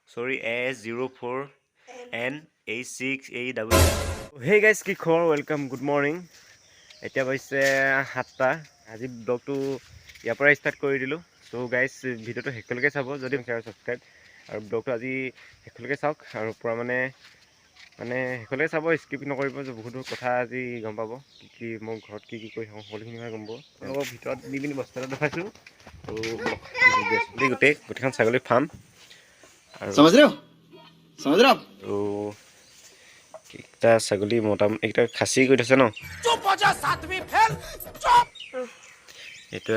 Sorry, S04N86A. Hey guys, কি খবৰ? Welcome, good morning. এতিয়া পাইছে 7টা। আজি ব্লগটো ইয়াৰ পৰা ষ্টাৰ্ট কৰি দিলোঁ। চ' গাইজ ভিডিঅ'টো শেষলৈকে চাব যদি শ্বেয়াৰ ছাবস্ক্ৰাইব আৰু ব্লগটো আজি শেষলৈকে চাওক আৰু পূৰা মানে শেষলৈকে চাব, স্কিপ নকৰিব। বহুতো কথা আজি গম পাব, কি মই ঘৰত কি কৰি থাকোঁ সকলোখিনি কথা গম পাব। তেওঁলোকৰ ভিতৰত নি পিনি বস্তু এটা দেখাইছোঁ আৰু গোটেইখন ছাগলী ফাৰ্ম আৰু এইকেইটা ছাগলী এইকেইটা খাচী কৰি থৈছে ন। এইটো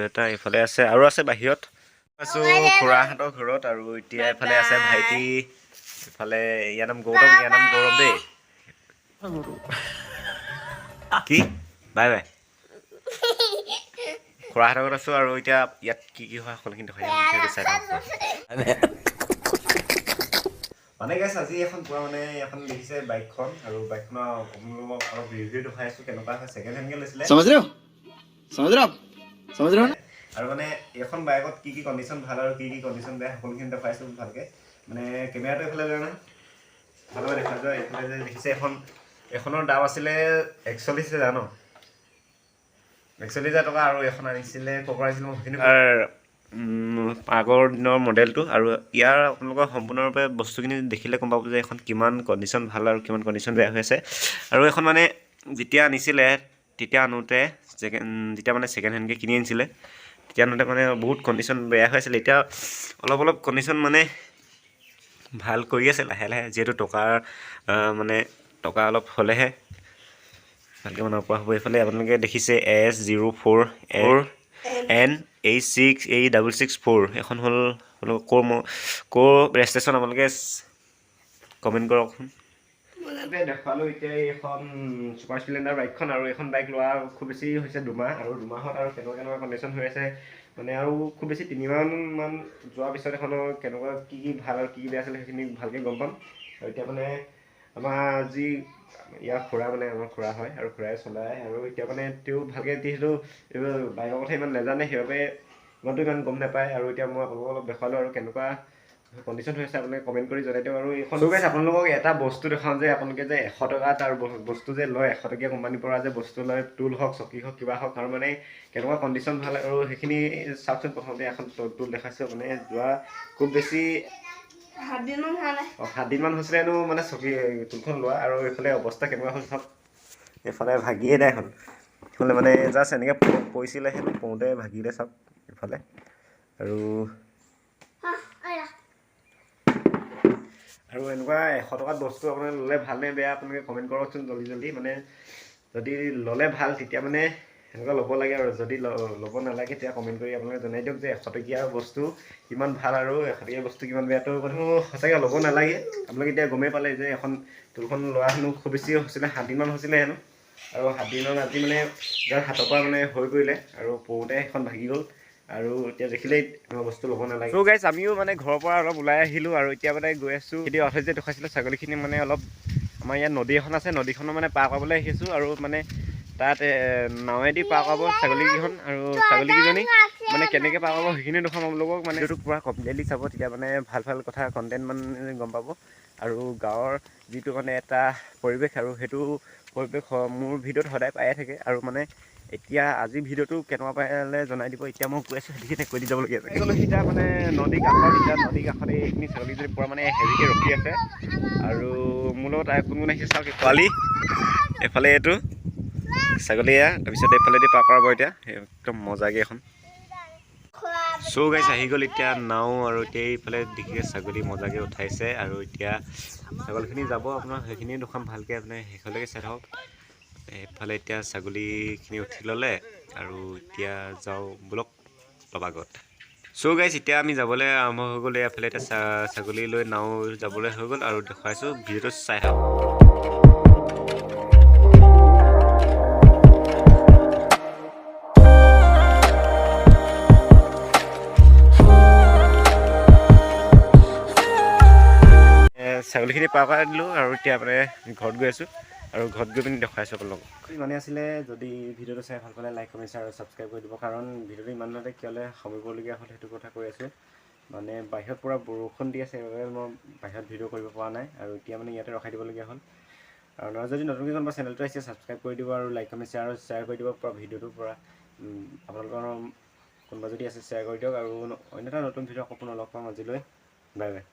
এটা এইফালে আছে আৰু আছে বাহিৰত আছোঁ খুৰাহঁতৰ ঘৰত। আৰু এতিয়া এইফালে আছে ভাইটি, এইফালে ইয়াৰ নাম গৌৰৱ দেই। কি বাই বাই। খুৰাহঁতৰ ঘৰত আছোঁ আৰু এতিয়া ইয়াত কি হয় সকলোখিনি দেখাই চাই মানে গাইছ আজি এখন পুৰা এখন দেখিছে বাইকখন, আৰু বাইকখনৰ অলপ ৰিভিউ দেখাই আছোঁ কেনেকুৱা হয়। ছেকেণ্ড হেণ্ডকে লৈছিলে আৰু এইখন বাইকত কি কণ্ডিশ্যন ভাল আৰু কি কণ্ডিশ্যন বেয়া সকলোখিনি দেখাইছোঁ ভালকৈ। কেমেৰাটো এইফালে লৈ নাই ভালকৈ দেখা যোৱা। এইফালে যে দেখিছে এখনৰ দাম আছিলে 41,000 ন, 41,000 টকা। আৰু এখন আনিছিলে আনিছিলোঁ মই সেইখিনি আগৰ দিনৰ মডেলটো। আৰু ইয়াৰ আপোনালোকৰ সম্পূৰ্ণৰূপে বস্তুখিনি দেখিলে গম পাব যে এখন কিমান কণ্ডিশ্যন ভাল আৰু কিমান কণ্ডিশ্যন বেয়া হৈ আছে। আৰু এখন যেতিয়া আনিছিলে তেতিয়া আনোতে যেতিয়া ছেকেণ্ড হেণ্ডকৈ কিনি আনিছিলে তেতিয়া আনোতে বহুত কণ্ডিশ্যন বেয়া হৈ আছিলে। এতিয়া অলপ কণ্ডিশ্যন ভাল কৰি আছে লাহে লাহে, যিহেতু টকা অলপ হ'লেহে ভালকৈ বনাব পৰা হ'ব। এইফালে আপোনালোকে দেখিছে S04N86A664 এখন হ'ল ক'ৰ ৰেজিষ্ট্ৰেশ্যন আপোনালোকে কমেণ্ট কৰকচোন। দেখালোঁ এতিয়া এইখন ছুপাৰ স্প্লেণ্ডাৰ বাইকখন। আৰু এইখন বাইক লোৱা খুব বেছি হৈছে 2 মাহ, আৰু 2 মাহত আৰু কেনেকুৱা কণ্ডিশ্যন হৈ আছে আৰু খুব বেছি 3 মাহমান যোৱাৰ পিছত এখনৰ কেনেকুৱা কি ভাল আৰু কি বেয়া আছিলে সেইখিনি ভালকৈ গম পাম। আৰু এতিয়া আমাৰ যি ইয়াৰ খুৰা আমাৰ খুৰা হয় আৰু খুৰাই চলাই। আৰু এতিয়া তেওঁ ভালকৈ যিহেতু এইবোৰ বাইকৰ কথা ইমান নাজানে সেইবাবে ইমান গম নাপায়। আৰু এতিয়া মই আপোনালোকক অলপ দেখালোঁ আৰু কেনেকুৱা কণ্ডিশ্যন হৈ আছে আপোনালোকে কমেণ্ট কৰি জনাই দিয়ক। আৰু এইখন গাইছ আপোনালোকক এটা বস্তু দেখাওঁ যে আপোনালোকে যে 100 টকাত আৰু বস্তু যে লয়, 100 টকীয়া কোম্পানীৰ পৰা যে বস্তু লয়, টুল হওক চকী হওক কিবা হওক, আৰু কেনেকুৱা কণ্ডিশ্যন ভাল আৰু সেইখিনি চাওকচোন। প্ৰথমতে এখন টুল দেখাইছোঁ যোৱা খুব বেছি 7 দিনমান হৈছিলেনো চকী টুলখন লোৱা। আৰু এইফালে অৱস্থা কেনেকুৱা হ'ল চাওক, এইফালে ভাগিয়ে নাই এখন। এইফালে জাষ্ট এনেকৈ পৰিছিলে, সেইটো পৰোঁতে ভাগিলে চাওক এইফালে। আৰু এনেকুৱা 100 টকাত বস্তু আপোনালোকে ল'লে ভালনে বেয়া আপোনালোকে কমেণ্ট কৰকচোন জল্দি। যদি ল'লে ভাল তেতিয়া এনেকুৱা ল'ব লাগে, আৰু যদি ল'ব নালাগে তেতিয়া কমেণ্ট কৰি আপোনালোকে জনাই দিয়ক যে 100 টকীয়া বস্তু কিমান ভাল আৰু 100 টকীয়া বস্তু কিমান বেয়াটো সঁচাকৈ ল'ব নালাগে। আপোনালোকে এতিয়া গমেই পালে যে এখন টুলখন লোৱা হেনো খুব বেছি হৈছিলে 7 দিনমান হৈছিলে হেনো। আৰু 7 দিনমান আজি যাৰ হাতৰ পৰা হৈ পৰিলে আৰু পৰোঁতে এখন ভাগি গ'ল। আৰু এতিয়া দেখিলেই এনেকুৱা বস্তু ল'ব নালাগে। চ' গাইছ আমিও ঘৰৰ পৰা অলপ ওলাই আহিলোঁ, আৰু এতিয়া গৈ আছোঁ। এতিয়া অথনি যে দেখাইছিলোঁ ছাগলীখিনি অলপ আমাৰ ইয়াত নদী এখন আছে, নদীখনৰ পাৰ কৰাবলৈ আহিছোঁ। আৰু তাত নাৱেদি পাৰ কৰাব ছাগলীকেইখন, আৰু ছাগলীকেইজনী কেনেকৈ পাৰ কৰাব সেইখিনি দেখুৱাম আপোনালোকক। এইটো পূৰা কমপ্লিটলি চাব, তেতিয়া ভাল কথা কণ্টেণ্ট গম পাব। আৰু গাঁৱৰ যিটো এটা পৰিৱেশ, আৰু সেইটো পৰিৱেশ মোৰ ভিডিঅ'ত সদায় পায়ে থাকে। আৰু এতিয়া আজি ভিডিঅ'টো কেনেকুৱা পালে জনাই দিব। এতিয়া মই কৈ আছোঁ সেইখিনি কৈ দি যাবলগীয়া আছে। এতিয়া নদীৰ কাষত এইখিনি ছাগলীজনী পূৰা হেভিকৈ ৰখি আছে। আৰু মোৰ লগত কোন আহিছে চাওক, পোৱালি এইফালে এইটো ছাগলী, তাৰপিছত এইফালেদি পাৰ কৰাব এতিয়া একদম মজাকৈ এখন। চ' গাইছ আহি গ'ল এতিয়া নাও, আৰু এতিয়া এইফালে দেখিছে ছাগলী মজাকৈ উঠাইছে। আৰু এতিয়া ছাগলীখিনি যাব আপোনাৰ সেইখিনি দেখুৱাম ভালকৈ, শেষলৈকে চাই থাকক। এইফালে এতিয়া ছাগলীখিনি উঠি ল'লে, আৰু এতিয়া যাওঁ ব'লক অলপ আগত। চ' গাইছ এতিয়া আমি যাবলৈ আৰম্ভ হৈ গ'ল। এইফালে এতিয়া ছাগলী লৈ নাও যাবলৈ হৈ গ'ল, আৰু দেখুৱাইছোঁ ভিডিঅ'টো চাই থাকক। ছাগলীখিনি পাৰ কৰাই দিলোঁ, আৰু এতিয়া ঘৰত গৈ আছোঁ। আৰু ঘৰত গৈ পিনি দেখুৱাইছোঁ আপোনালোকক। ইমানেই আছিলে, যদি ভিডিঅ'টো চাই ভাল পালে লাইক কমেণ্ট আৰু ছাবস্ক্ৰাইব কৰি দিব। কাৰণ ভিডিঅ'টো ইমানতে কিয়লৈ সামৰিবলগীয়া হ'ল সেইটো কথা কৈ আছোঁ। মানে বাহিৰত পুৰা বৰষুণ দি আছে, সেইবাবে মই বাহিৰত ভিডিঅ' কৰিব পৰা নাই আৰু এতিয়া মানে ইয়াতে ৰখাই দিবলগীয়া হ'ল। আৰু যদি নতুনকৈ কোনোবা চেনেলটো আহিছে ছাবস্ক্ৰাইব কৰি দিব আৰু লাইক কমেণ্ট শ্বেয়াৰ কৰি দিব পৰা ভিডিঅ'টোৰ পৰা। আপোনালোকৰ কোনোবা যদি আছে শ্বেয়াৰ কৰি দিয়ক, আৰু অন্য এটা নতুন ভিডিঅ' আকৌ পুনৰ লগ পাম। আজিলৈ বাই বাই।